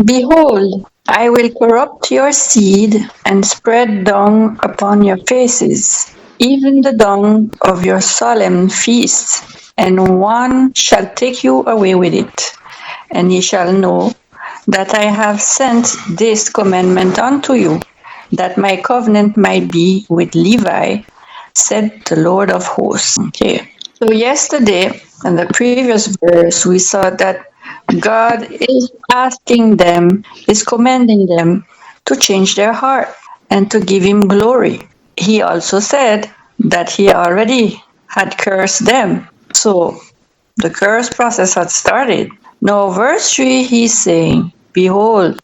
Behold, I will corrupt your seed and spread dung upon your faces, even the dung of your solemn feasts, and one shall take you away with it. And ye shall know that I have sent this commandment unto you, that my covenant might be with Levi, said the Lord of hosts. Okay. So yesterday, in the previous verse, we saw that God is asking them, is commanding them to change their heart and to give him glory. He also said that he already had cursed them. So the curse process had started. Now, verse 3, he's saying, behold,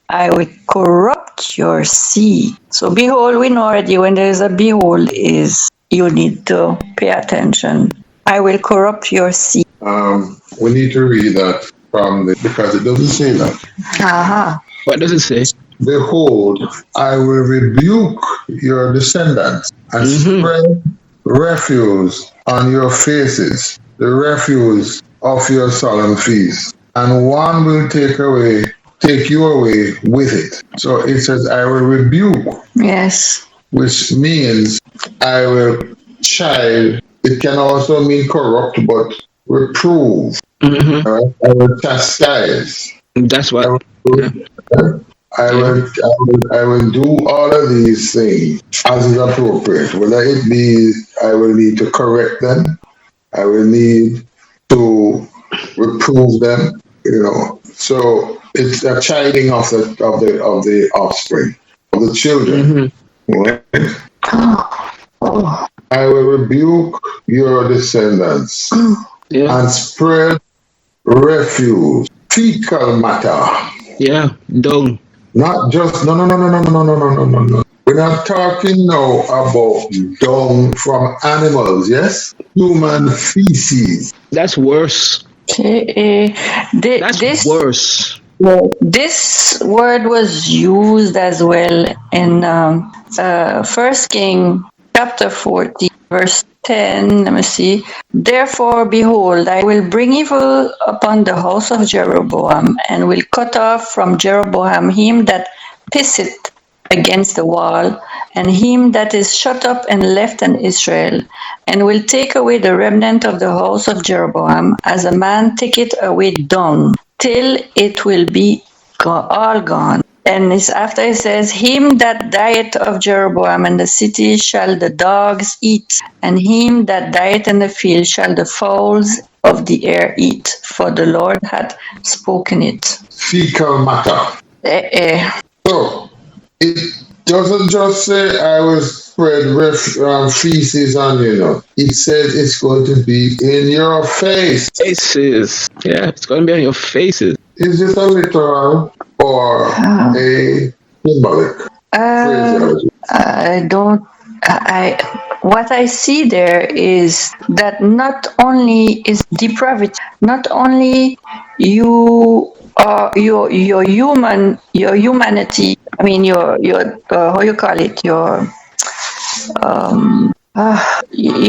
I will corrupt your seed. So behold, we know already when there is a behold is you need to pay attention. I will corrupt your seed. We need to read that from because it doesn't say that. Aha. What does it say? Behold, I will rebuke your descendants and spread refuse on your faces, the refuse of your solemn feast, and one will take you away with it. So it says, I will rebuke, Yes. which means I will chide. It can also mean corrupt, but reprove. Right? I will chastise. That's I what. will, I will do all of these things as is appropriate. Whether it be I will need to correct them, I will need to reprove them. So it's a chiding of the offspring of the children. Right? Oh. I will rebuke your descendants Yeah. and spread refuse, fecal matter. Yeah. Dung. Not just no. We're not talking now about dung from animals, yes? Human feces. That's worse. Okay. That's worse. This word was used as well in 1 King chapter 40, verse 10. Let me see. Therefore, behold, I will bring evil upon the house of Jeroboam, and will cut off from Jeroboam him that pisseth against the wall, and him that is shut up and left in Israel, and will take away the remnant of the house of Jeroboam, as a man taketh away dung, till it will be all gone. And it's after it says, him that dieth of Jeroboam in the city shall the dogs eat, and him that dieth in the field shall the fowls of the air eat, for the Lord hath spoken it. Fecal matter. So it doesn't just say I will spread feces on you. It says it's going to be in your face. Faces. Yeah, it's going to be on your faces. Is this a literal or a symbolic phraseology? I don't. What I see there is that not only is depravity, not only your humanity. I mean your how you call it, your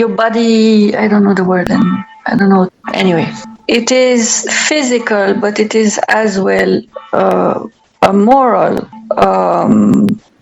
body. I don't know the word. I don't know. Anyway, it is physical, but it is as well a moral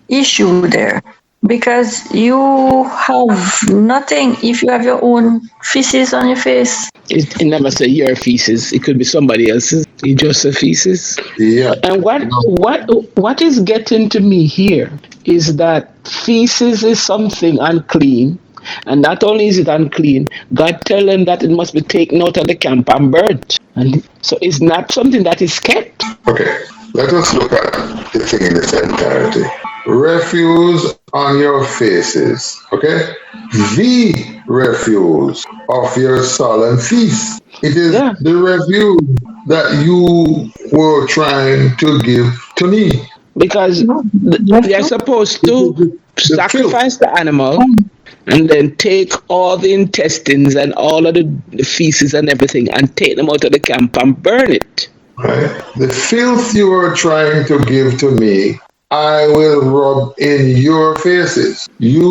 issue there. Because you have nothing if you have your own feces on your face. It never say your feces. It could be somebody else's. It's just a feces. Yeah. And what is getting to me here is that feces is something unclean. And not only is it unclean, God tell them that it must be taken out of the camp and burnt. And so it's not something that is kept. Okay, let us look at the thing in its entirety. Refuse on your faces, okay? The refuse of your solemn feast. It is the refuse that you were trying to give to me. Because they're supposed to sacrifice the animal and then take all the intestines and all of the feces and everything and take them out of the camp and burn it. Right? The filth you are trying to give to me, I will rub in your faces. You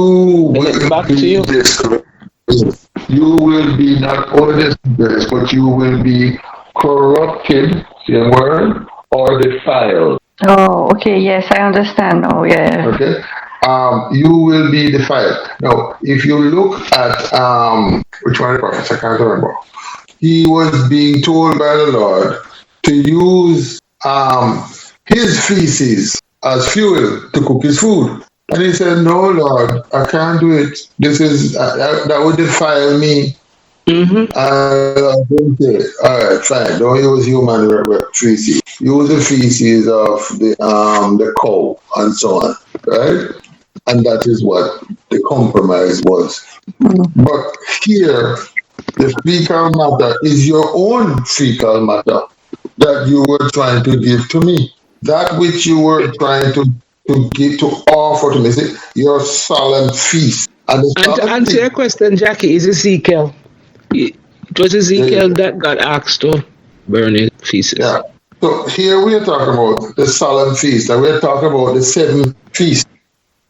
will be disgraced. You will be not only disgraced, but you will be corrupted, same word, or defiled. Oh, okay. Yes, I understand. Oh, yeah. Okay, you will be defiled. Now, if you look at which one of the prophets, I can't remember. He was being told by the Lord to use his feces as fuel to cook his food. And he said, "No, Lord, I can't do it. This is that would defile me." Mm-hmm. I don't say, all right, fine. Don't use human feces. Use the feces of the cow and so on, right? And that is what the compromise was. But here, the fecal matter is your own fecal matter that you were trying to give to me. That which you were trying to give to offer to me. See, your solemn feast. And the And to solemn answer feast, your question, Jackie, is Ezekiel. It was there you Ezekiel go. that got asked to burn his feces. Yeah. So here we are talking about the solemn feast, and we're talking about the seven feasts: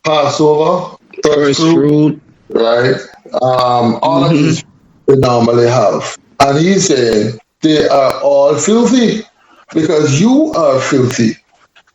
Passover, first First fruit, fruit. right? All of Mm-hmm. these we normally have. And he's saying they are all filthy because you are filthy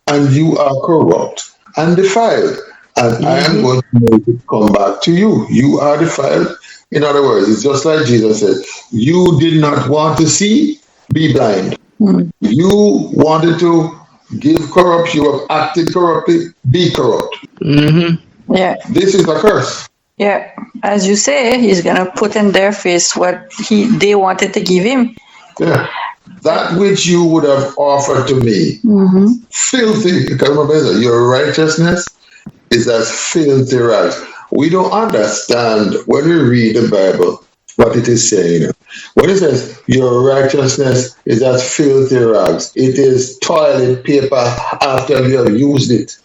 and you are corrupt and defiled. And I am Mm-hmm. going to make it come back to you. You are defiled. In other words, it's just like Jesus said, you did not want to see, be blind. Mm. You wanted to give corrupt, you have acted corruptly, be corrupt. Mm-hmm. Yeah. This is a curse. Yeah. As you say, he's gonna put in their face what they wanted to give him. Yeah. That which you would have offered to me, Mm-hmm. filthy, because remember, your righteousness is as filthy rags. We don't understand when we read the Bible what it is saying. When it says your righteousness is as filthy rags, it is toilet paper after you have used it.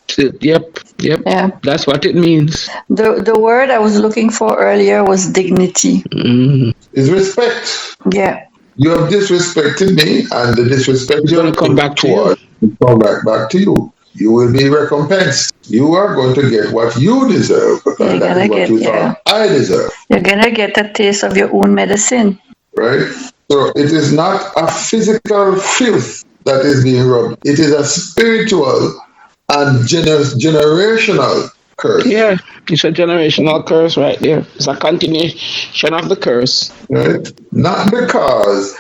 Yep. Yep. Yeah. That's what it means. The word I was looking for earlier was dignity. Mm-hmm. It's respect. Yeah. You have disrespected me, and the disrespect It's you gonna have come put back to you. towards will come back to you. You will be recompensed. You are going to get what you deserve You're because that gonna is what get, you yeah. thought I deserve, You're gonna get a taste of your own medicine. right? So it is not a physical filth that is being rubbed. It is a spiritual and generational curse, Yeah, it's a generational curse right there. It's a continuation of the curse. right? Not because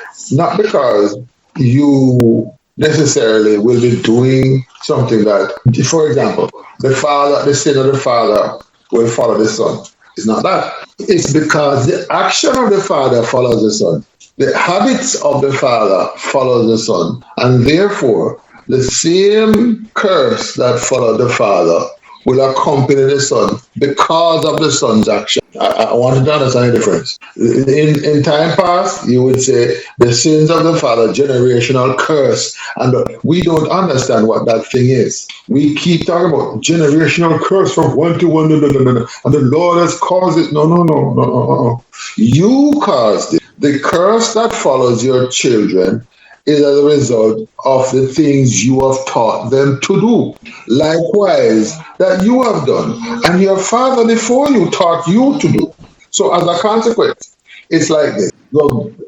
you necessarily will be doing something that, for example, the sin of the father will follow the son. It's not that. It's because the action of the father follows the son. The habits of the father follows the son. And therefore, the same curse that followed the father will accompany the son because of the son's action. I want to understand the difference. In time past, you would say the sins of the father, generational curse, and we don't understand what that thing is. We keep talking about generational curse from one to one, no, no, no, no, no. And the Lord has caused it. No, no, no, no, no, no. You caused it. The curse that follows your children is as a result of the things you have taught them to do. Likewise, that you have done, and your father before you taught you to do. So, as a consequence, it's like this: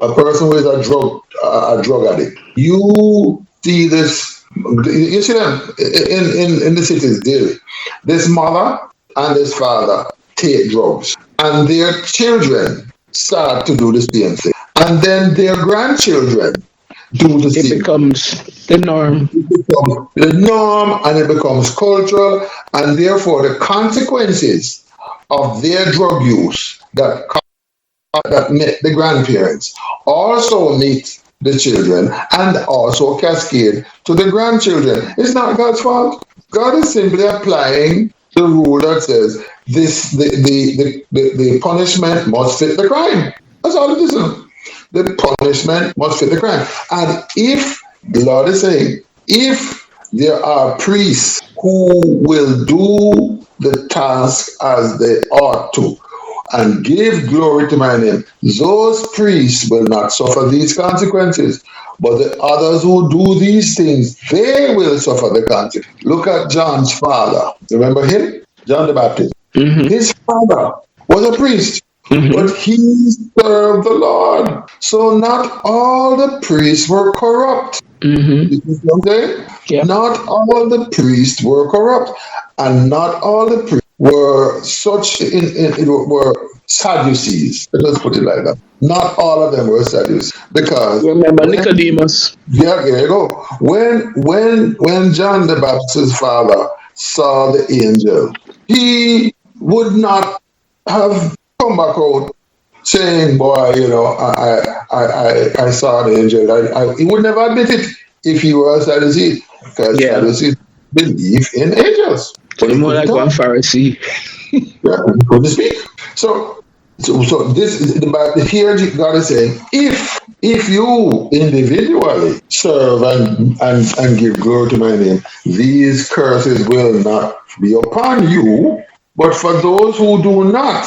a person who is a drug addict. You see this. You see them in the cities daily. This mother and this father take drugs, and their children start to do the same thing, and then their grandchildren do the It same. becomes the norm. It becomes the norm and it becomes cultural, and therefore the consequences of their drug use that met the grandparents also meet the children and also cascade to the grandchildren. It's not God's fault. God is simply applying the rule that says the punishment must fit the crime. That's all it is. The punishment must fit the crime. And if the Lord is saying, if there are priests who will do the task as they ought to and give glory to my name, those priests will not suffer these consequences. But the others who do these things, they will suffer the consequences. Look at John's father. Remember him? John the Baptist. Mm-hmm. His father was a priest. Mm-hmm. but he served the Lord. So not all the priests were corrupt. Mm-hmm. You see what I'm saying? Yeah. Not all the priests were corrupt, and not all the priests were such were Sadducees. Let's put it like that. Not all of them were Sadducees, because Remember when Nicodemus. yeah, there you go. When John the Baptist's father saw the angel, he would not have come back out saying, "Boy, I saw the angel." He would never admit it if he were a Sadducee, because Yeah. Sadducees believe in angels, So but you're he more couldn't like talk. one Pharisee. Yeah, he couldn't speak. So this is the Bible here. God is saying, if you individually serve and give glory to my name, these curses will not be upon you. But for those who do not,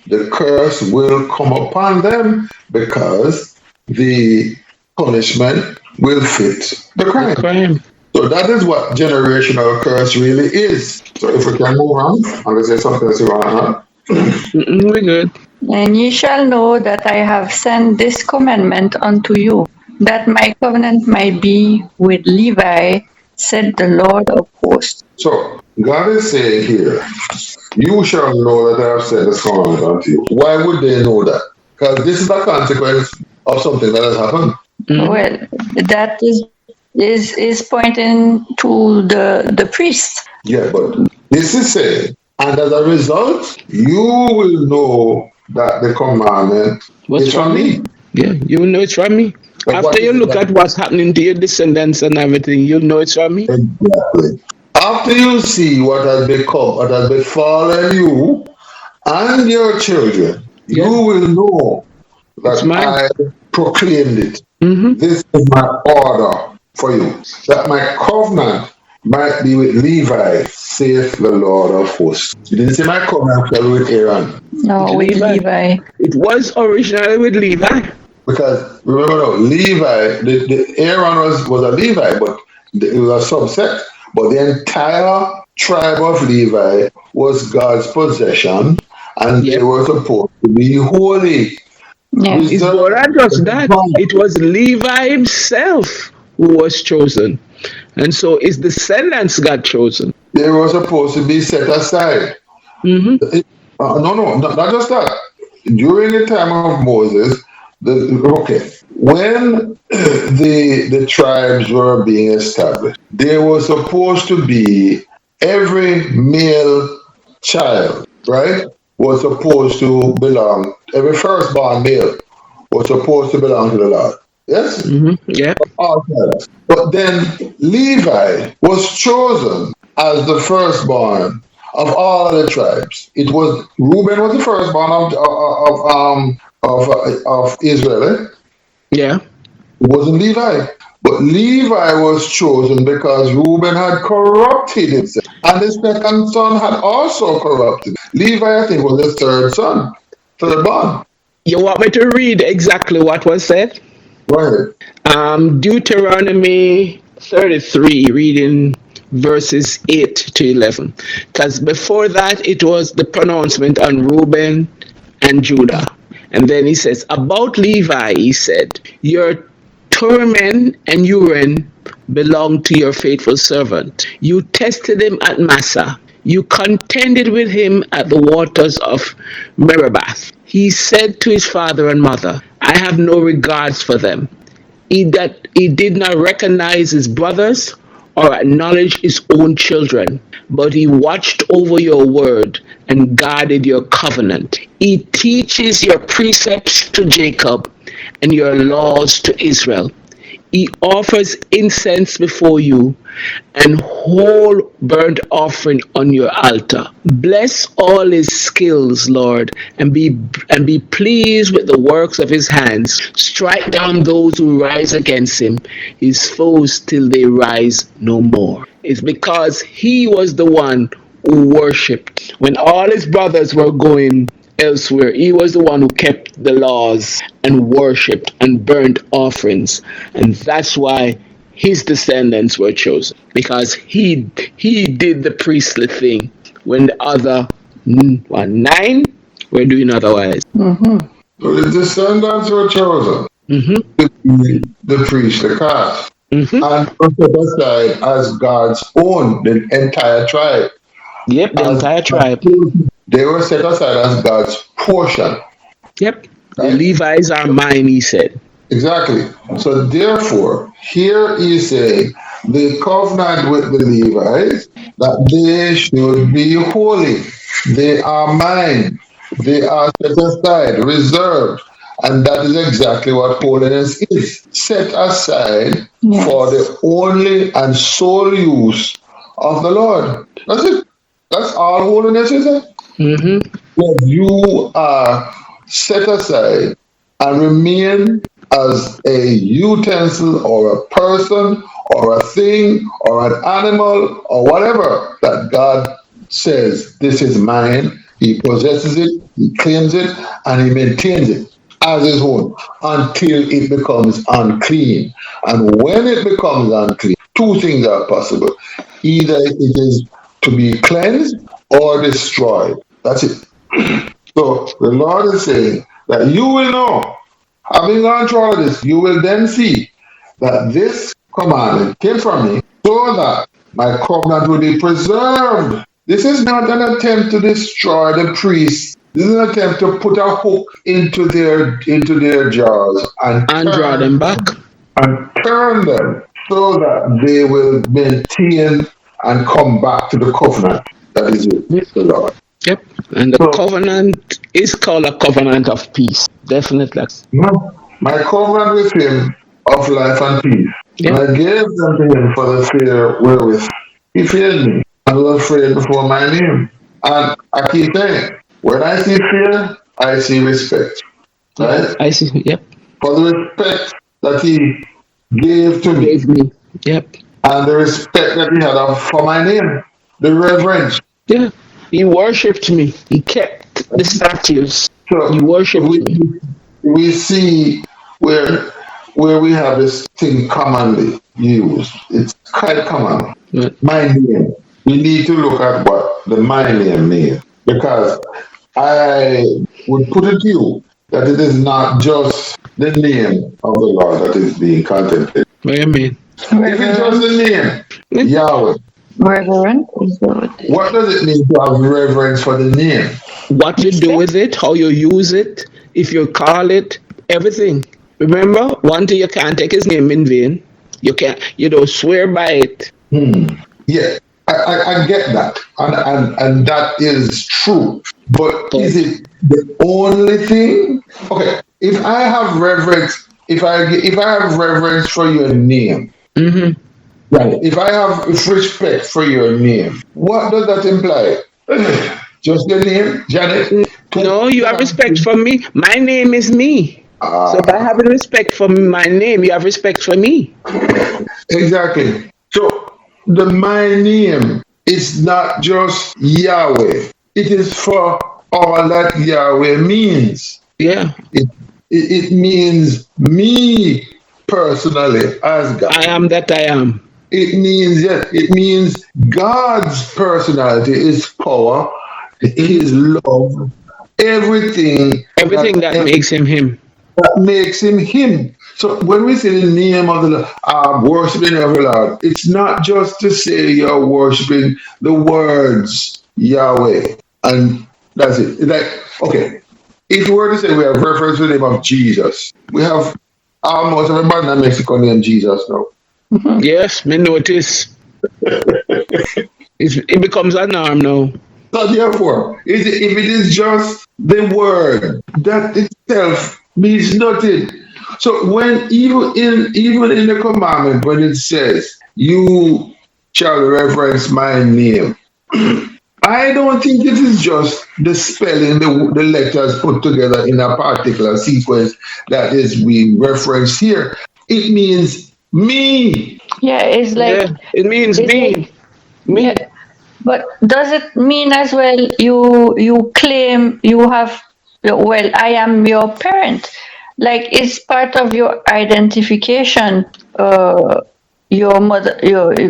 the curse will come upon them, because the punishment will fit the The crime. crime. So that is what generational curse really is. So if we can move on, unless there's something else you want to Mm-mm, we're good. And ye shall know that I have sent this commandment unto you, that my covenant might be with Levi, said the Lord of hosts. So God is saying here, you shall know that I have said this commandment unto you. Why would they know that? Because this is a consequence of something that has happened. Mm-hmm. Well, that is pointing to the priest. Yeah, but this is saying, and as a result, you will know that the commandment What's is from from me? me. Yeah, you know it's from me. But After what you is it look that at what's happening to your descendants and everything, you'll know it's from me. exactly? After you see what has become, what has befallen you and your children, you Yeah, will know it's that mine. I proclaimed it. Mm-hmm. This is my order for you, that my covenant might be with Levi, saith the Lord of hosts. He didn't say my covenant shall be with Aaron, With No, with Levi. Levi. It was originally with Levi. because remember now, Levi, Aaron was a Levi, but it was a subset. But the entire tribe of Levi was God's possession, and they Yep. were supposed to be holy, It's Yes. more reserved than for just that. God. It was Levi himself who was chosen. And so his descendants got chosen. They were supposed to be set aside. Mm-hmm. No, not just that. During the time of Moses, okay, when the tribes were being established, they were supposed to be every male child, right? Was supposed to belong. Every firstborn male was supposed to belong to the Lord. Yes, Mm-hmm. Yep. all tribes. But then Levi was chosen as the firstborn of all the tribes. It was Reuben was the firstborn of Israel. Yeah. It wasn't Levi. But Levi was chosen because Reuben had corrupted himself. And the second son had also corrupted. Levi, I think, was the third son, third born. You want me to read exactly what was said? Go ahead. Deuteronomy 33, reading verses 8 to 11. Because before that, it was the pronouncement on Reuben and Judah. And then he says, about Levi, he said, your Thummim and Urim belong to your faithful servant. You tested him at Massa. You contended with him at the waters of Meribah. He said to his father and mother, I have no regards for them. He did not recognize his brothers or acknowledge his own children, but he watched over your word and guarded your covenant. He teaches your precepts to Jacob and your laws to Israel. He offers incense before you and whole burnt offering on your altar. Bless all his skills, Lord, and be pleased with the works of his hands. Strike down those who rise against him, his foes till they rise no more. It's because he was the one who worshipped when all his brothers were going elsewhere. He was the one who kept the laws and worshipped and burnt offerings. And that's why his descendants were chosen, because he did the priestly thing when the other nine were doing otherwise. Mm-hmm. So the descendants were chosen Mm-hmm. to be the priestly caste Mm-hmm. and were set aside as God's own, the entire tribe. Yep, the As entire tribe. they were set aside as God's portion, Yep. The right? Levites are mine, he said. Exactly. So therefore, here is saying the covenant with the Levites that they should be holy. They are mine. They are set aside, reserved. And that is exactly what holiness is. Set aside for Yes. the only and sole use of the Lord. That's it. That's all holiness is. Mm-hmm. That you are set aside and remain as a utensil or a person or a thing or an animal or whatever that God says, this is mine. He possesses it, he claims it, and he maintains it as his own until it becomes unclean. And when it becomes unclean, two things are possible. Either it is to be cleansed or destroyed. That's it. So the Lord is saying that you will know, having gone through all of this, you will then see that this commandment came from me so that my covenant will be preserved. This is not an attempt to destroy the priests. This is an attempt to put a hook into their jaws And draw them back. and turn them so that they will maintain and come back to the covenant that is with the Lord. Yep. And the So covenant is called a covenant of peace. Definitely. my covenant with him of life and peace. And Yep. I gave them to him for the fear wherewith he feared me. I was afraid before my name. And I keep saying, when I see fear, I see respect. Right? I see. Yep. For the respect that he gave to me Gave me. Yep. and the respect that he had for my name, the reverence. Yeah. He worshipped me. He kept the statues. He So worshipped we me. we see where we have this thing commonly used. It's quite common. But My name. We need to look at what the my name means because I would put it to you that it is not just the name of the Lord that is being contemplated. what do you mean? If it's just the name, Yahweh, Reverend is the word. what does it mean to have reverence for the name? What you do with it, how you use it, if you call it, everything. Remember, one thing, you can't take his name in vain. You don't swear by it. Yeah, I get that, and that is true. But is it the only thing? Okay, if I have reverence, if I have reverence for your name, Mm-hmm. right? If I have respect for your name, what does that imply? Just your name, Janet. No, you have respect for me. My name is me. So by Ah, having respect for my name, you have respect for me. exactly. So the my name is not just Yahweh. It is for all that Yahweh means. Yeah. It, it means me personally as God. I am that I am. It means, yes, it means God's personality, His power, His love, everything Everything that makes him him. that makes him him. So when we say the name of the Lord, worshiping of the Lord, it's not just to say you're worshiping the words Yahweh, and that's it. It's like, okay, if we were to say we have reference to the name of Jesus, we have almost everybody in Mexico named Jesus now. Yes, me notice. It becomes a norm now. So therefore, if it is just the word, that itself means nothing. So when even in the commandment, when it says, "You shall reverence my name," I don't think it is just the spelling, the letters put together in a particular sequence that is being referenced here. It means me. Yeah, it's like, Yeah, it means it's me. like, Me. yeah. But does it mean as well you claim you have, well, I am your parent? Like it's part of your identification. Your mother,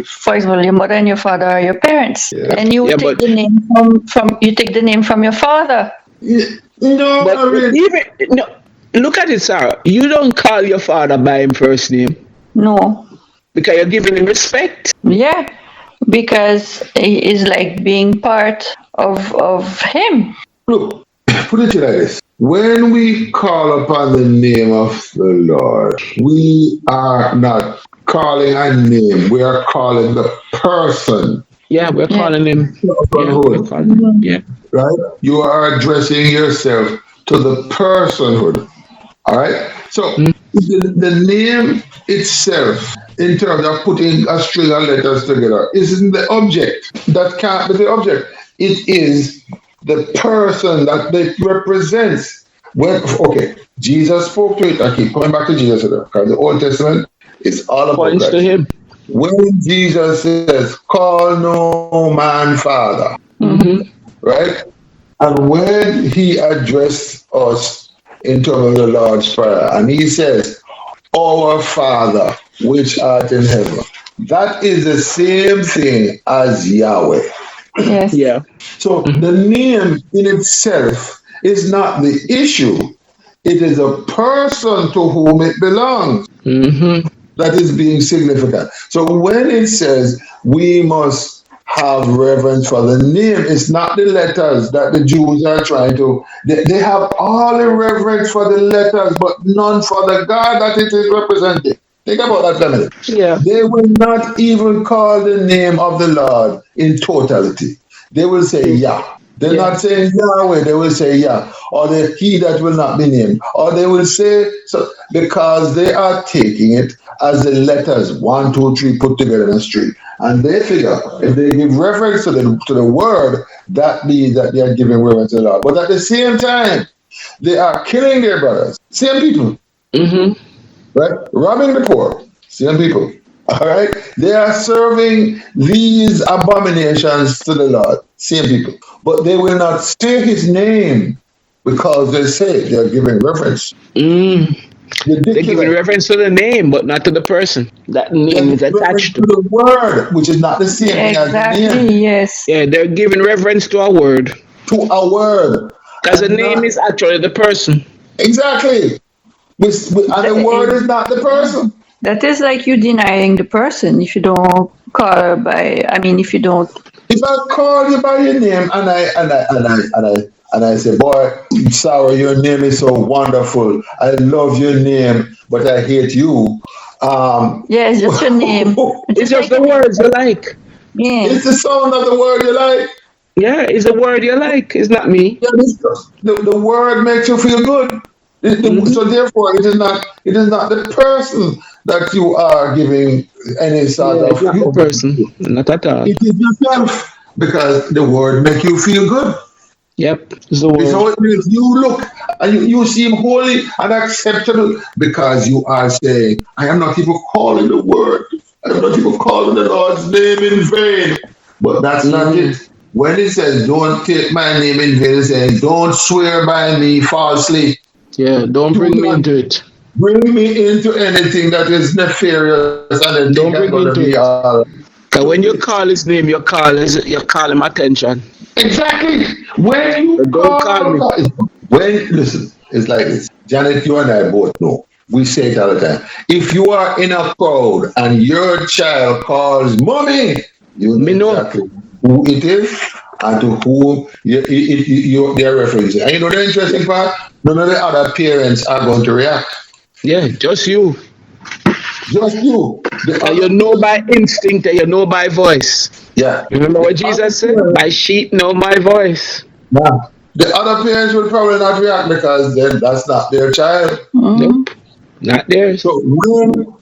for example, your mother and your father are your parents, Yeah. and you Yeah, take but the name from you take the name from your father. Yeah, No, But not really. even no, look at it, Sarah. You don't call your father by him first name No. because you're giving him respect. Yeah. Because it is like being part of him. Look, put it like this. When we call upon the name of the Lord, we are not calling a name, we are calling the person. Yeah, we're Yeah. calling him. Yeah, we're Personhood, calling him. Yeah. right? You are addressing yourself to the personhood. All right? So the name itself, in terms of putting a string of letters together, isn't the object. That can't be the object. It is the person that it represents. When okay, Jesus spoke to it. I keep coming back to Jesus because the Old Testament is all about Points to Christ. him. When Jesus says, "Call no man father," Mm-hmm. right? And when he addressed us in terms of the Lord's Prayer, and he says, "Our Father, which art in heaven," that is the same thing as Yahweh. Yes. Yeah. So the name in itself is not the issue. It is a person to whom it belongs Mm-hmm. that is being significant. So when it says we must have reverence for the name, it's not the letters that the Jews are trying to. They have all the reverence for the letters, but none for the God that it is representing. Think about that family. Yeah. They will not even call the name of the Lord in totality. They will say Yah. They're Yeah. not saying Yahweh, they will say Yah. Or the He that will not be named. Or they will say, so because they are taking it as the letters 1, 2, 3 put together in a string. And they figure if they give reference to the word, that means that they are giving reverence to the Lord. But at the same time, they are killing their brothers. Same people, Mm-hmm. right? Robbing the poor. Same people. All right? They are serving these abominations to the Lord. Same people. But they will not say his name because they say they are giving reference. Mm. They're giving Ridiculous. reference to the name, but not to the person that They are name is giving reference attached to to. the word, which is not the same thing as the name. Exactly. Yes. Yeah, they're giving reference to a word To a word. because the And name not is actually the person. exactly. And the word is not the person. That is like you denying the person if you don't call her by. I mean, if you don't. If I call you by your name and I say, boy, Sarah, your name is so wonderful. I love your name, but I hate you. Yeah, it's just your name. It's just the words you like. Yeah. It's the sound of the word you like. Yeah, it's a word you like. It's not me. Yeah, the word makes you feel good. So therefore, it is not the person that you are giving any sort Yeah, of. it's not the person. Not at all. It is yourself because the word make you feel good. Yep, it's the word. So it makes you look and you seem holy and acceptable because you are saying, I am not even calling the word. I am not even calling the Lord's name in vain. But that's not it. When it says, don't take my name in vain, it's saying, don't swear by me falsely. Yeah, don't Do bring me not into it. bring me into anything that is nefarious and I Don't think I'm bring me going to into be it. all. Because when you call his name, you call him attention. Exactly. When you But don't call call me. God, listen, it's like this. Janet, you and I both know. We say it all the time. If you are in a crowd and your child calls mommy, you Me know know. exactly who it is and to whom they're referring to. And you know the interesting part? None of the other parents are going to react. Yeah, just you. Just you. The And you other know parents, by instinct and you know by voice. yeah. Remember The what other Jesus said? parents, My sheep know my voice. nah. The other parents will probably not react because then that's not their child. Mm. Nope, not theirs. So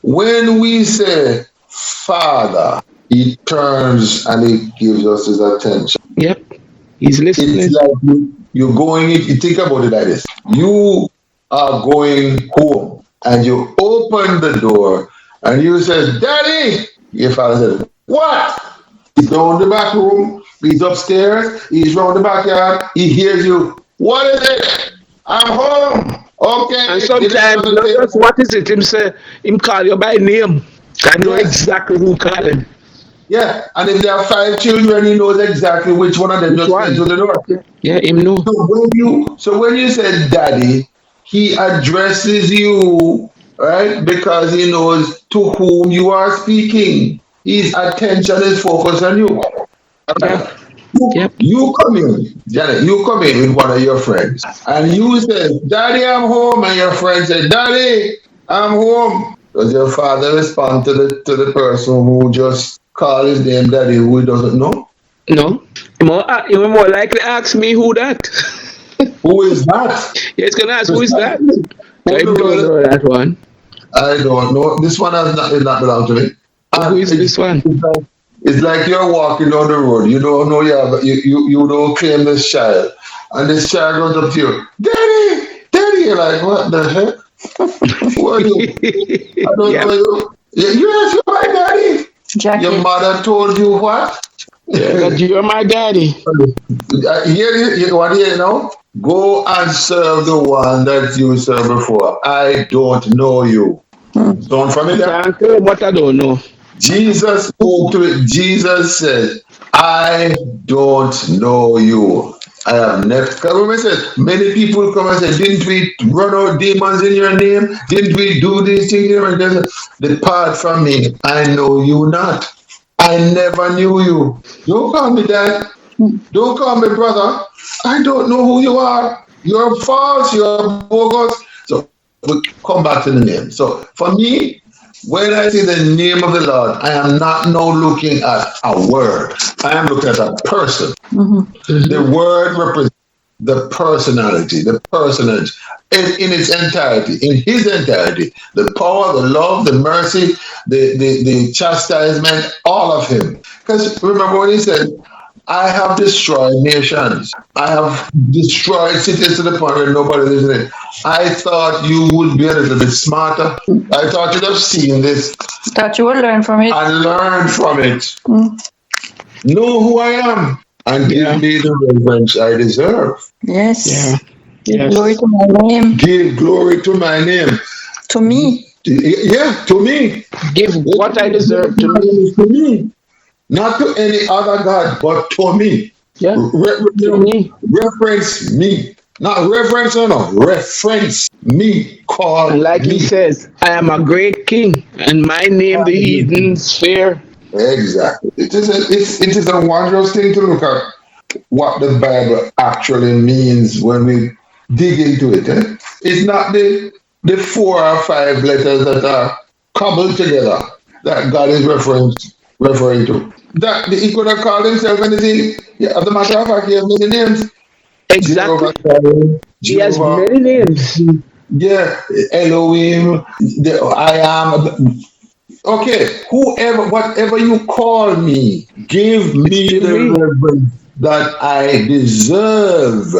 when we say Father, he turns and he gives us his attention. Yep, he's It's listening. like you're going, you think about it like this. You are going home and you open the door and you say, Daddy! Your father says, what? He's down the back room, he's upstairs, he's round the backyard, he hears you. What is it? I'm home. Okay. And sometimes, not just what is it, him say, him call you by name. I know Yes. exactly who calling. Yeah, and if there are 5 children, he knows exactly which one of them Which just went one? to the door. Yeah, him know. So when you said daddy, he addresses you, right? Because he knows to whom you are speaking. His attention is focused on you. Yeah. Alright. You, Yep. you come in, Janet, you come in with one of your friends, and you say, Daddy, I'm home, and your friend said, Daddy, I'm home. Does your father respond to the person who just called his name daddy who he doesn't know? No. You more likely ask me who that. Who is that? Yeah, it's gonna ask who is that. Precisely. So Who him the don't world? know that one. I don't know. This one has not belong to me. Who And is this one? it's like you're walking down the road. You don't know you don't claim this child. And this child goes up to you, Daddy, Daddy. You're like, what the heck? Who are you? I don't Yep. know you. Yes, you're my daddy. Your Jackie. mother told you what? Yeah, that you're my daddy. Here, what do you know? Go and serve the one that you served before. I don't know you. Sound familiar? Can't claim what I don't know. Jesus spoke to it. Jesus said, I don't know you. I have never. Come on, said, many people come and say, didn't we run out demons in your name? Didn't we do these things? And they say, depart from me. I know you not. I never knew you. Don't call me that. Don't call me brother. I don't know who you are. You're false. You're bogus. So we come back to the name. So for me, when I see the name of the Lord, I am not now looking at a word. I am looking at a person. The word represents the personality, the personage in its entirety, in his entirety, the power, the love, the mercy, the chastisement, all of him. Because remember what he said, I have destroyed nations. I have destroyed cities to the point where nobody lives in it. I thought you would be a little bit smarter. I thought you'd have seen this Thought you would learn from it. and learned from it. Mm. Know who I am and Yeah. give me the reverence I deserve. Yes. Yeah. Give Yes. glory to my name. Give glory to my name. To me. Yeah, to me. Give what I deserve to me. To me. Not to any other God, but to me. Yeah. To me. Reference me. Not reverence, no. Reference me. Call And like me. he says, I am a great king, and my name the heathens fear. Exactly. It is a wondrous thing to look at what the Bible actually means when we dig into it. It's not the 4 or 5 letters that are cobbled together that God is referring to. That he could have called himself anything. Yeah, as a matter of fact, he has many names. Exactly. Jehovah, Jireh, He has Jehovah, many names. yeah, Elohim, I am. Okay, whoever, whatever you call me, give It's me to the me. reverence that I deserve.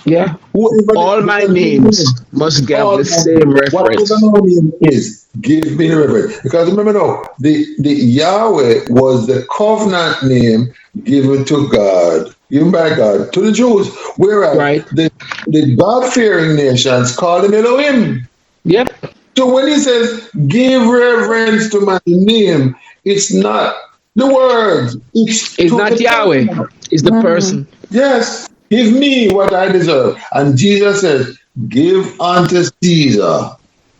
Yeah. Whoever All my names must have all the my same whatever reference. my name is, give me the reverence. Because remember now, the Yahweh was the covenant name given to God, given by God to the Jews, whereas Right. the God fearing nations called him Elohim. Yep. So when he says, give reverence to my name, it's not the words, it's It's to not the Yahweh. person. It's the person. Yes, give me what I deserve. And Jesus says, give unto Caesar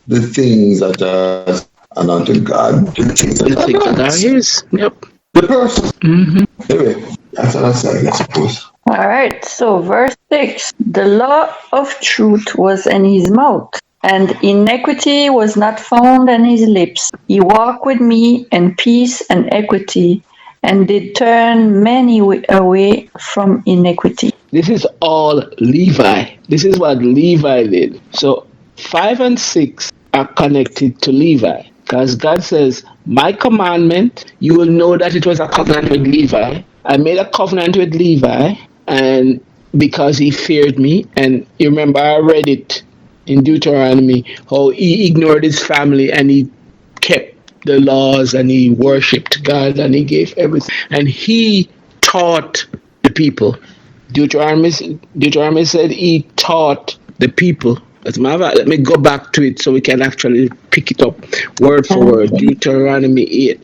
the things that are, and unto God the things The that are things that are God's. his. Yep. The person. Hmm. Anyway, that's what I said, I suppose. All right. So, verse 6 the law of truth was in his mouth, and iniquity was not found in his lips. He walked with me in peace and equity, and did turn many away from iniquity. This is all Levi. This is what Levi did. So 5 and 6 are connected to Levi. Because God says, my commandment, you will know that it was a covenant with Levi. I made a covenant with Levi, and because he feared me, and you remember I read it in Deuteronomy, how he ignored his family and he kept the laws and he worshipped God and he gave everything. And he taught the people. Deuteronomy said he taught the people. As a matter of fact, let me go back to it so we can actually pick it up word for word. Deuteronomy 8.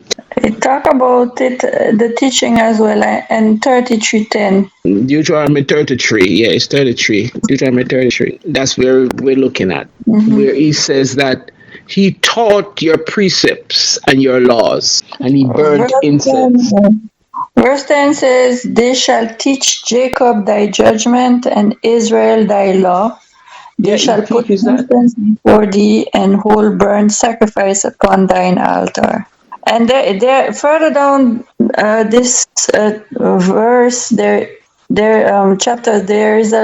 It talk about it, the teaching as well, and 33:10. Deuteronomy 33. Yeah, it's 33. Deuteronomy 33. That's where we're looking at. Where he says that he taught your precepts and your laws, and he burnt Verse incense. 10, verse 10 says, They shall teach Jacob thy judgment and Israel thy law. They Yeah, he shall put teaches that. incense before thee and whole burnt sacrifice upon thine altar. And there further down this verse, chapter, there is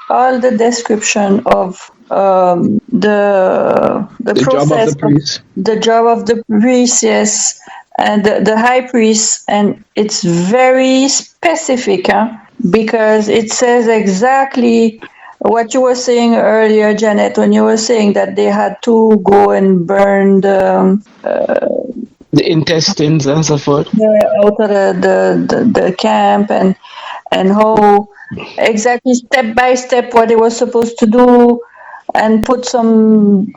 all the description of the The job of process the priest. the job of the priest, yes, and the high priest, and it's very specific, because it says exactly what you were saying earlier, Janet, when you were saying that they had to go and burn The intestines and so forth. out of the camp, and how exactly step by step what they were supposed to do, and put some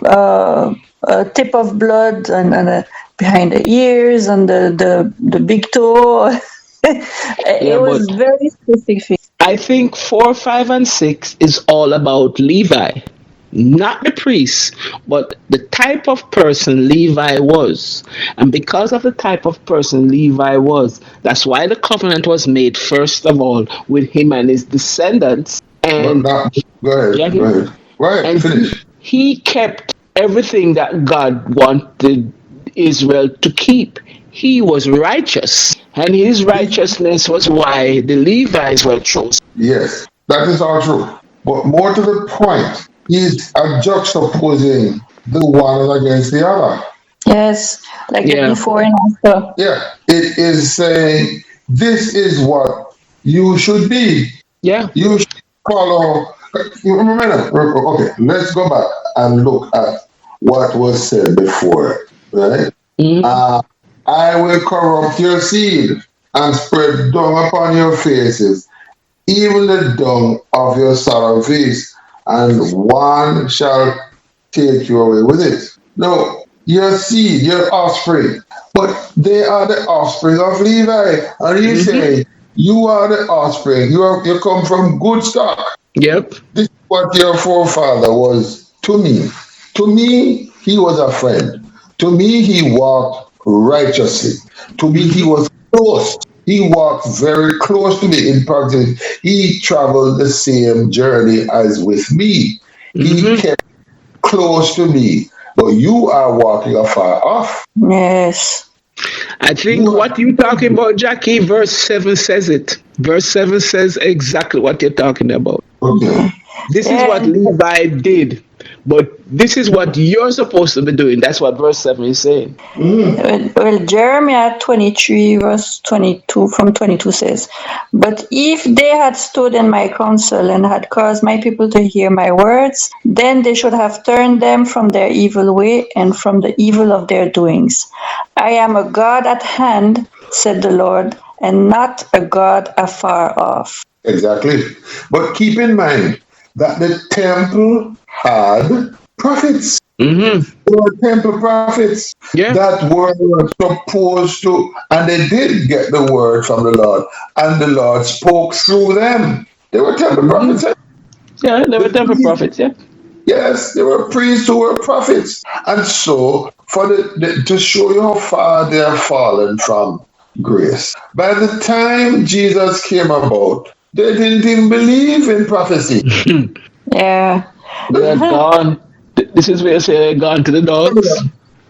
tip of blood and behind the ears and the big toe. Yeah, It but was very specific. I think 4, 5, and 6 is all about Levi, not the priest, but the type of person Levi was. And because of the type of person Levi was, that's why the covenant was made, first of all, with him and his descendants. But And now, go ahead, yeah, go ahead. Go ahead, and finish. he kept everything that God wanted Israel to keep. He was righteous, and his righteousness was why the Levites were chosen. Yes, that is all true. But more to the point, he's juxtaposing the one against the other. Yes, like the Yeah, before and after. Yeah, it is saying this is what you should be. yeah. You should follow. Okay, let's go back and look at what was said before, right? Mhm. Uh, I will corrupt your seed and spread dung upon your faces, even the dung of your sour face, and one shall take you away with it. No, your seed, your offspring, but they are the offspring of Levi. And you Mhm. say, you are the offspring, you come from good stock. Yep. This is what your forefather was to me. To me, he was a friend. To me, he walked righteously. To me, he was close. He walked very close to me. In practice, he traveled the same journey as with me. He Mhm. kept close to me. But you are walking afar off. Yes. I think You are what you're talking about, Jackie, verse 7 says it. Verse 7 says exactly what you're talking about. okay. This is what Yeah. Levi did, but this is what you're supposed to be doing. That's what verse 7 is saying. Mhm. Well, Jeremiah 23, verse 22, from 22 says, But if they had stood in my counsel and had caused my people to hear my words, then they should have turned them from their evil way and from the evil of their doings. I am a God at hand, said the Lord, and not a God afar off. Exactly. But keep in mind that the temple had prophets. Mm-hmm. There were temple prophets Yeah. that were supposed to, and they did get the word from the Lord, and the Lord spoke through them. They were temple Mm-hmm. prophets. Yeah, they were The temple priests, prophets. Yeah. yes, they were priests who were prophets. And so, for to show you how far they have fallen from grace, by the time Jesus came about, they didn't even believe in prophecy. Yeah. They are gone. This is where you say they're gone to the dogs.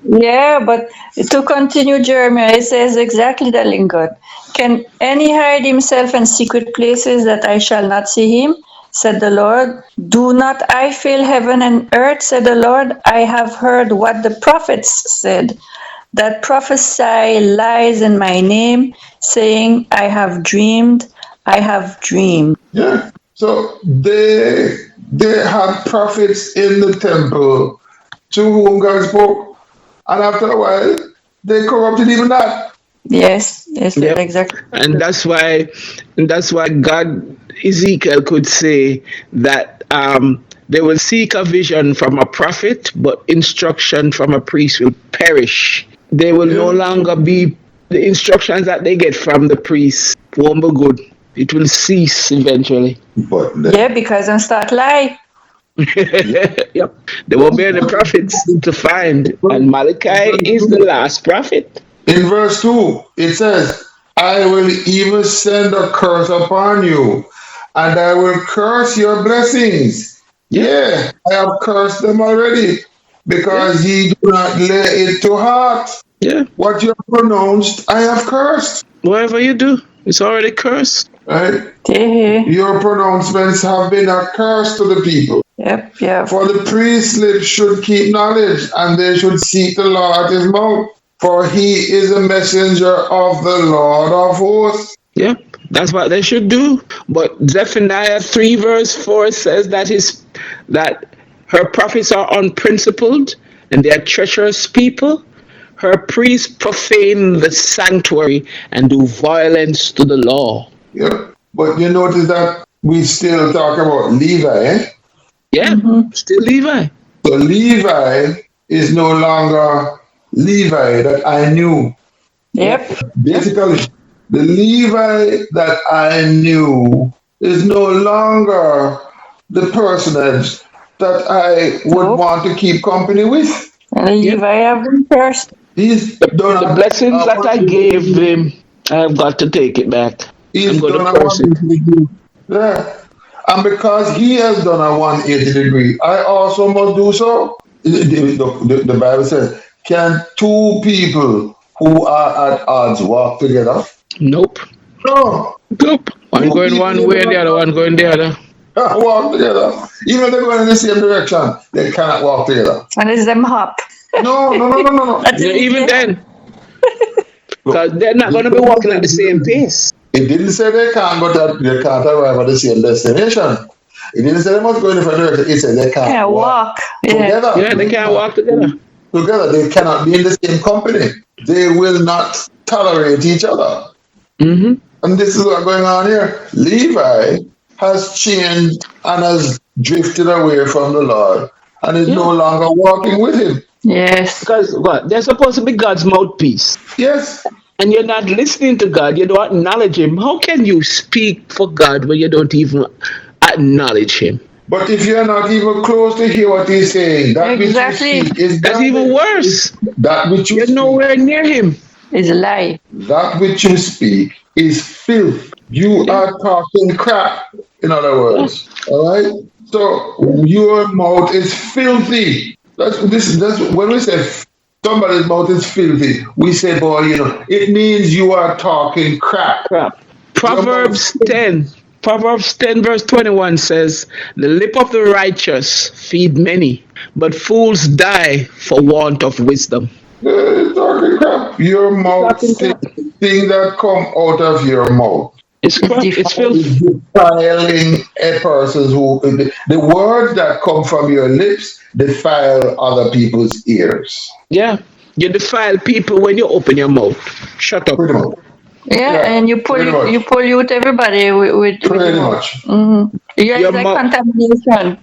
Yeah, but to continue Jeremiah, it says exactly the lingo. Can any hide himself in secret places that I shall not see him? Said the Lord. Do not I fill heaven and earth? Said the Lord. I have heard what the prophets said, that prophesy lies in my name, saying, I have dreamed. Yeah. So they had prophets in the temple to whom God spoke, and after a while they corrupted even that. Yes, yes, Yep. exactly. And that's why God Ezekiel could say that they will seek a vision from a prophet, but instruction from a priest will perish. They will no Yeah. longer be the instructions that they get from the priest won't be good. It will cease eventually. But Yeah, because I'm start lie. Yep. There won't be any prophets to find. And Malachi is the last prophet. in verse 2, it says, I will even send a curse upon you, and I will curse your blessings. Yeah, I have cursed them already, because ye do not lay it to heart. Yeah. What you have pronounced, I have cursed. Whatever you do, it's already cursed. Right? Yeah. Your pronouncements have been a curse to the people. Yep, yep. For the priest's lips should keep knowledge, and they should seek the Lord at his mouth. For he is a messenger of the Lord of hosts. Yep. That's what they should do. But Zephaniah 3 verse 4 says that her prophets are unprincipled and they are treacherous people. Her priests profane the sanctuary and do violence to the law. Yeah. But you notice that we still talk about Levi, eh? Yeah, still Levi. So Levi is no longer Levi that I knew. Yep. Basically, the Levi that I knew is no longer the personage that I would Nope. want to keep company with. And Levi have been cursed. He's The done blessings that I gave him, I've got to take it back. He's I'm going done to a curse it. 180 degree. Yeah. And because he has done a 180 degree, I also must do so. The Bible says, can two people who are at odds walk together? Nope. No. Nope. One going one way, the other one going the other. Walk together. Even if they're going in the same direction, they cannot walk together. And it's them hop. No. That's Yeah, it. even then, because they're not going to be walking at the same pace. It didn't say they can't go that they can't arrive at the same destination. It didn't say they must go in different direction. It said they can't Yeah, walk. Yeah. together. Yeah, they can't walk together. Together. They cannot be in the same company. They will not tolerate each other. Mm-hmm. And this is what's going on here. Levi has changed and has drifted away from the Lord and is no longer walking with him. Yes. Because what? They're supposed to be God's mouthpiece. Yes. And you're not listening to God, you don't acknowledge Him. How can you speak for God when you don't even acknowledge Him? But if you're not even close to hear what he's saying, that Exactly. which you speak is That's even worse. That which you You're speak, nowhere near Him. It's a lie. that which you speak is filth. You are talking crap, in other words. All right? So your mouth is filthy. That's when we say somebody's mouth is filthy, we say, boy, it means you are talking crap. Proverbs 10 verse 21 says, the lip of the righteous feed many, but fools die for want of wisdom. Talking crap. Your mouth, things that come out of your mouth. It's crap. It's filth. Defiling a person the words that come from your lips defile other people's ears. Yeah. You defile people when you open your mouth. Shut up. Pretty much. Yeah, and you pollute everybody with Pretty much. Mm-hmm. Yeah, Your it's like mouth- contamination.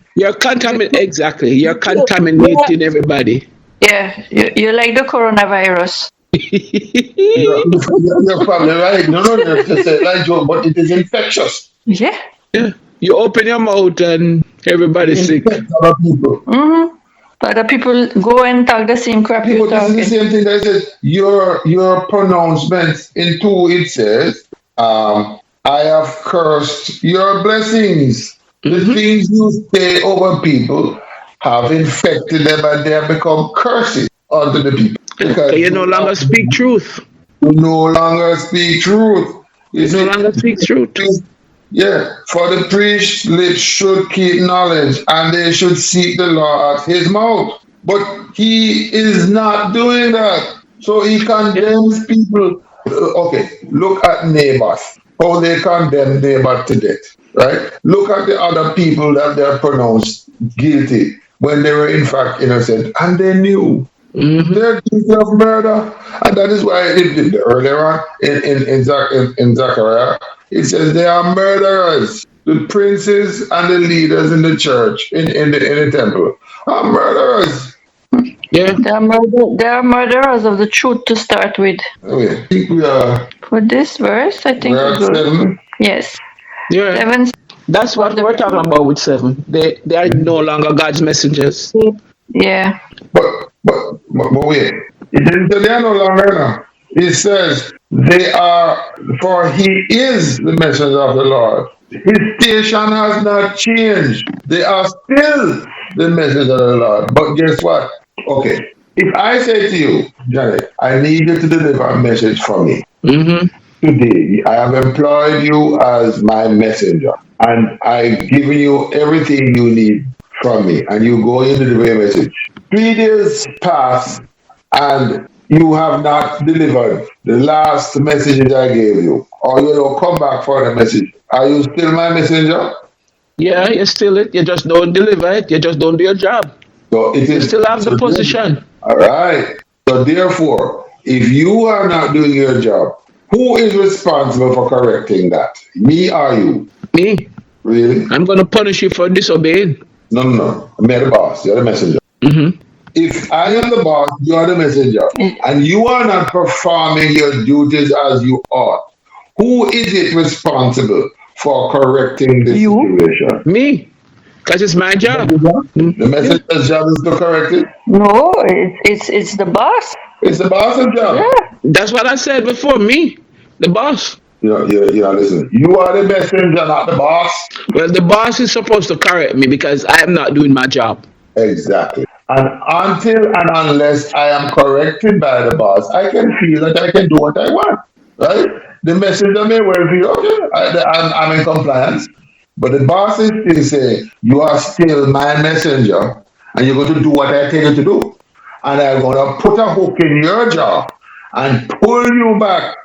Exactly. You're contaminating everybody. Yeah, you're like the coronavirus. You're probably right. No, just say like Joe, but it is infectious. Yeah. Yeah. You open your mouth and everybody's sick. Infects other people. Mm-hmm. Other people go and talk the same crap you're But this is the talking. same thing that says your pronouncements in 2 it says, I have cursed your blessings. The things you say over people have infected them and they have become curses unto the people. Because You no longer speak truth. You no longer speak truth. You no longer speak truth. Yeah, for the priest's lips should keep knowledge, and they should seek the Lord at his mouth. But he is not doing that. So he condemns people. Okay, look at Naboth, how they condemn Naboth to death, right? Look at the other people that they are pronounced guilty when they were in fact innocent, and they knew. They're guilty of murder, and that is why earlier on in Zechariah it says they are murderers. The princes and the leaders in the church in the temple are murderers. Yeah, Yeah. They are murderers of the truth to start with. Okay. I think we are For this verse, I think we're we're at good. 7. Yes. Yeah. 7. That's what we're talking about with 7. They are no longer God's messengers. Yeah. But wait. It didn't say they are no longer now. It says they are, for he is the messenger of the Lord. His station has not changed. They are still the messenger of the Lord. But guess what? Okay. If I say to you, Janet, I need you to deliver a message for me Mm-hmm. today. I have employed you as my messenger, and I've given you everything you need from me, and you go into the very message. 3 days pass, and you have not delivered the last message I gave you, or you don't come back for the message. Are you still my messenger? Yeah, you still it. You just don't deliver it. You just don't do your job. So it You is. still have the So position. all right. So therefore, if you are not doing your job, who is responsible for correcting that? Me or you? Me. Really? I'm gonna punish you for disobeying. No, no, no. I'm the boss. You're the messenger. Mm-hmm. If I am the boss, you are the messenger, and you are not performing your duties as you ought, who is it responsible for correcting this You? situation? Me. Because it's my job. The Yeah. messenger's job is to correct it. No, it's the boss. It's the boss's job. Yeah. That's what I said before. Me. The boss. Listen. You are the messenger, not the boss. Well, the boss is supposed to correct me because I am not doing my job. Exactly. And until and unless I am corrected by the boss, I can feel that I can do what I want. Right? The messenger may well be okay. I'm in compliance. But the boss is still saying, you are still my messenger, and you're going to do what I tell you to do. And I'm going to put a hook in your jaw and pull you back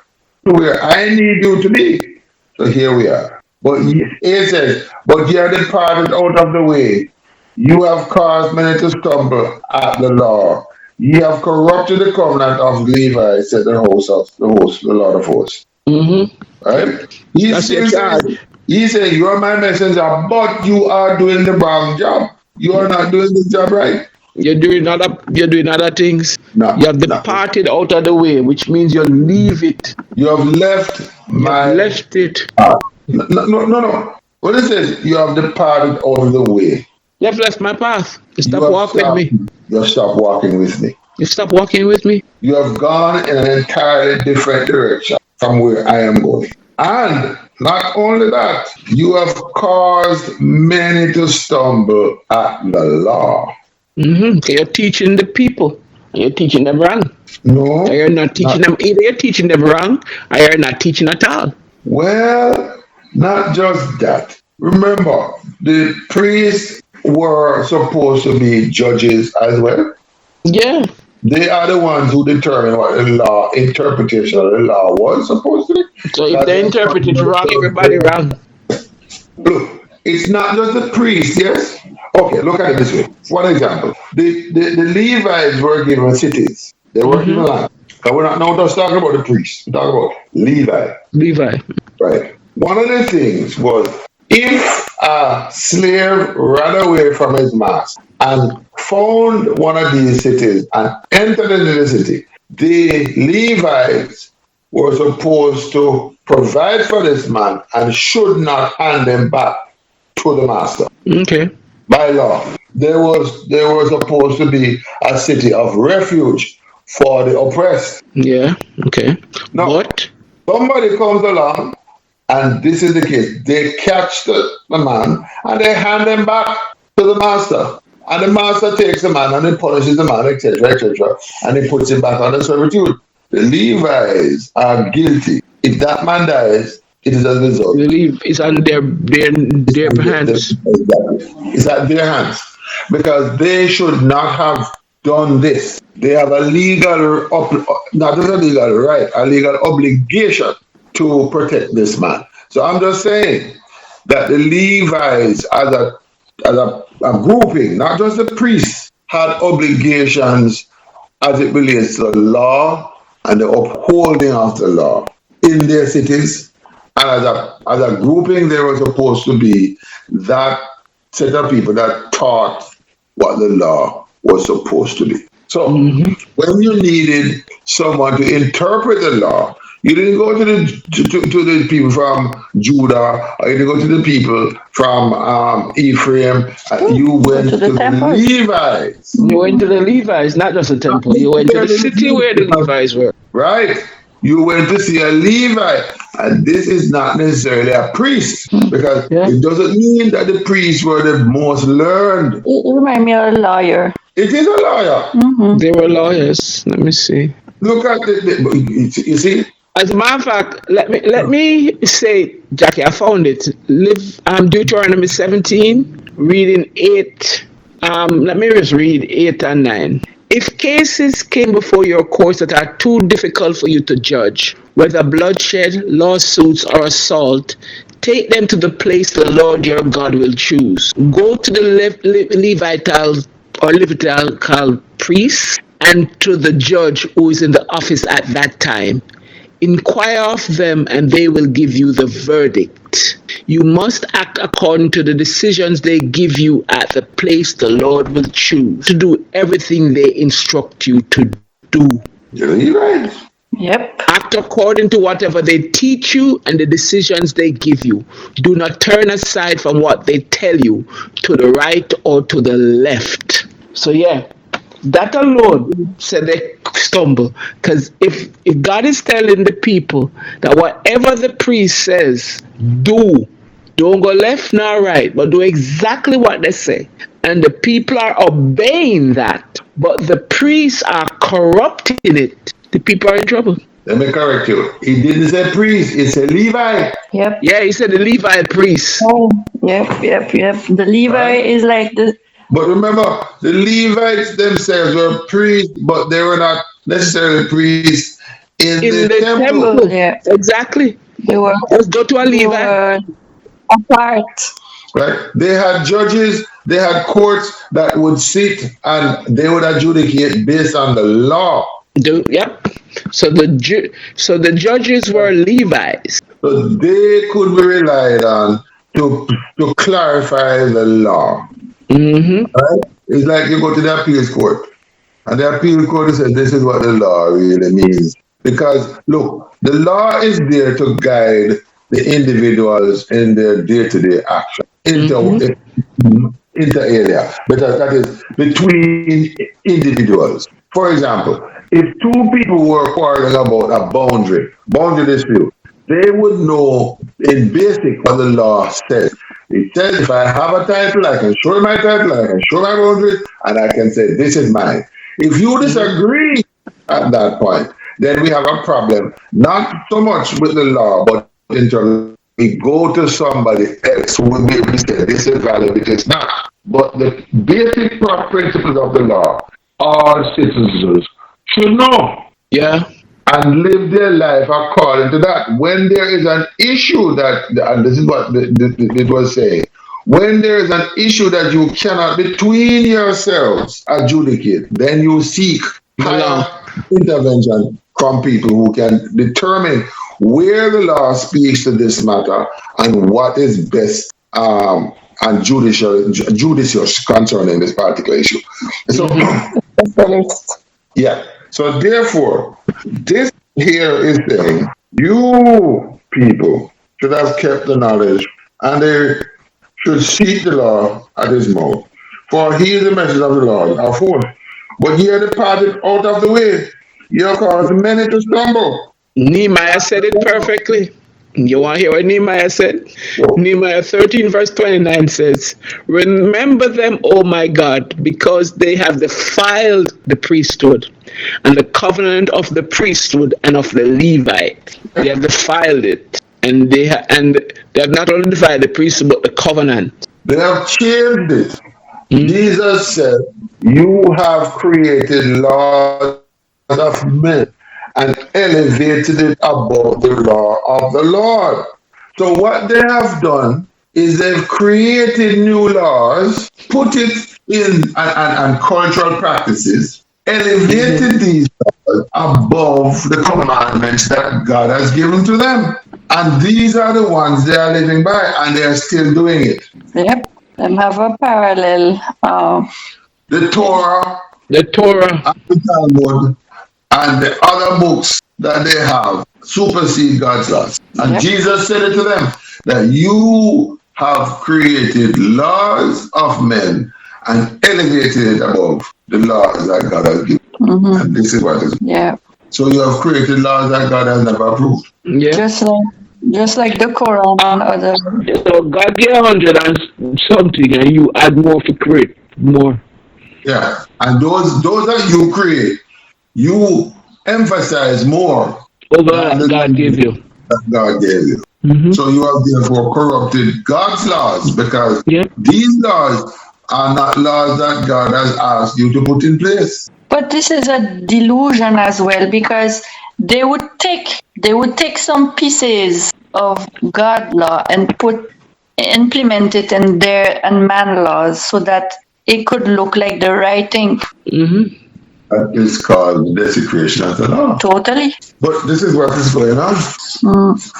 to where I need you to be. So here we are. But it says, but ye are departed out of the way. You have caused many to stumble at the law. Ye have corrupted the covenant of Levi, said the Lord of hosts. Mm-hmm. Right? That's your charge. He said, you are my messenger, but you are doing the wrong job. You are not doing the job right. You're doing other things. No, You have no. departed out of the way, which means you leave it. You have left You have my left it. path. No. What it says, you have departed out of the way. You have left my path. You You stop have walking with stopped, me. you have stopped walking with me. You stop walking with me. You have gone in an entirely different direction from where I am going. And not only that, you have caused many to stumble at the law. Mm-hmm. You're teaching the people. You're teaching them wrong. No, Or you're not teaching them either. You're teaching them wrong, or you're not teaching at all. well, not just that. Remember, the priests were supposed to be judges as well. Yeah. They are the ones who determine what the law interpretation of the law was supposed to be. So if That they is what interpret it wrong, everybody the- wrong. Look, it's not just the priest, yes? Okay, look at it this way. One example. The Levites were given cities. They were given Mm-hmm. land. But we're not now just talking about the priests. We're talking about Levi. Levi. Right. One of the things was if a slave ran away from his master and found one of these cities and entered into the city, the Levites were supposed to provide for this man and should not hand him back to the master Okay. by law. There was supposed to be a city of refuge for the oppressed. Yeah. Okay. Now, But somebody comes along, and this is the case. They catch the man and they hand him back to the master. And the master takes the man and he punishes the man, etc., and he puts him back under servitude. The Levites are guilty. If that man dies, it is a result. believe it's on their hands. It's at their hands. Because they should not have done this. They have a legal, not just a legal right, a legal obligation to protect this man. So I'm just saying that the Levites, as a grouping, not just the priests, had obligations as it relates to the law and the upholding of the law in their cities. And as a grouping, they were supposed to be that set of people that taught what the law was supposed to be. So when you needed someone to interpret the law, you didn't go to the people from Judah, or you didn't go to the people from Ephraim. You Go went to to the the temple. Levites. You went to the Levites, not just the temple. You went to the city where the Levites were. Right? You went to see a Levite, and this is not necessarily a priest, because Yeah. it doesn't mean that the priests were the most learned. You remind me of a lawyer. It is a lawyer. They were lawyers. Let me see. Look at you see. As a matter of fact, let me say, Jackie, I found it. Live Deuteronomy 17, reading 8. Let me just read 8 and 9. If cases came before your courts that are too difficult for you to judge, whether bloodshed, lawsuits, or assault, take them to the place the Lord your God will choose. Go to the Levitical or Levitical priest and to the judge who is in the office at that time. Inquire of them, and they will give you the verdict. You must act according to the decisions they give you at the place the Lord will choose, to do everything they instruct you to do. The Levites. Yep. Act according to whatever they teach you and the decisions they give you. Do not turn aside from what they tell you to the right or to the left. So yeah, that alone said they stumble. Because if God is telling the people that whatever the priest says, do, don't go left nor right, but do exactly what they say, and the people are obeying that, but the priests are corrupting it, the people are in trouble. Let me correct you. He didn't say priest, he said Levite. Yep. Yeah, he said the Levite priest. Oh, yep. The Levi Right. is like the But remember, the Levites themselves were priests, but they were not necessarily priests in the temple. temple. Yeah. Exactly. They were, Let's go to a they Levite. were apart. Right? They had judges, they had courts that would sit and they would adjudicate based on the law. Yep. So the judges were Levites. So they could be relied on to clarify the law. Right? It's like you go to the appeals court, and the appeal court says this is what the law really means. Because look, the law is there to guide the individuals in their day-to-day action, inter alia, because that is between individuals. For example, if two people were quarreling about a boundary dispute, they would know in basic what the law says. It says if I have a title, I can show my title, I can show my boundaries, and I can say this is mine. If you disagree at that point, then we have a problem, not so much with the law, but we go to somebody else who will be able to say this is valid, it is not. But the basic principles of the law, all citizens should know. Yeah. And live their life according to that. When there is an issue and this is what it was saying, when there is an issue that you cannot between yourselves adjudicate, then you seek higher intervention from people who can determine where the law speaks to this matter and what is best and judicious concerning this particular issue. So, yeah. So therefore, this here is saying, you people should have kept the knowledge, and they should seek the law at his mouth. For he is the message of the Lord, our fourth. But ye are departed out of the way. Ye have caused many to stumble. Nehemiah said it perfectly. You want to hear what Nehemiah said? Sure. Nehemiah 13 verse 29 says, remember them, O my God, because they have defiled the priesthood and the covenant of the priesthood and of the Levite. They have defiled it. And they have not only defiled the priesthood, but the covenant. They have changed it. Jesus said, you have created laws of men and elevated it above the law of the Lord. So what they have done is they've created new laws, put it in and cultural practices, elevated these laws above the commandments that God has given to them. And these are the ones they are living by, and they are still doing it. Yep. Them have a parallel. The Torah The Torah. and the Talmud and the other books that they have supersede God's laws. And Yep. Jesus said it to them that you have created laws of men and elevated it above the laws that God has given. Mhm. And this is what is. Yeah. So you have created laws that God has never approved. Yeah. Just like the Quran and other. So God gave 100 and something, and you add more to create more. Yeah. And those that you create, you emphasize more Over than the God gave you. that God gave you. Mm-hmm. So you have therefore corrupted God's laws because Yeah. these laws are not laws that God has asked you to put in place. But this is a delusion as well, because they would take some pieces of God law and implement it in their and man laws so that it could look like the right thing. Mm-hmm. That is called desecration of the law. Totally. But this is what is going on.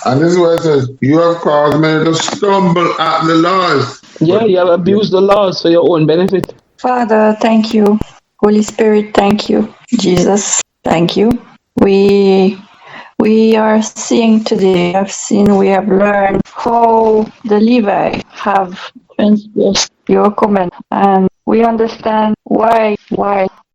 And this is why it says, you have caused many to stumble at the laws. Yeah, you have abused the laws for your own benefit. Father, thank you. Holy Spirit, thank you. Jesus, thank you. We are seeing today, we have learned how the Levi have transgressed your command, and we understand why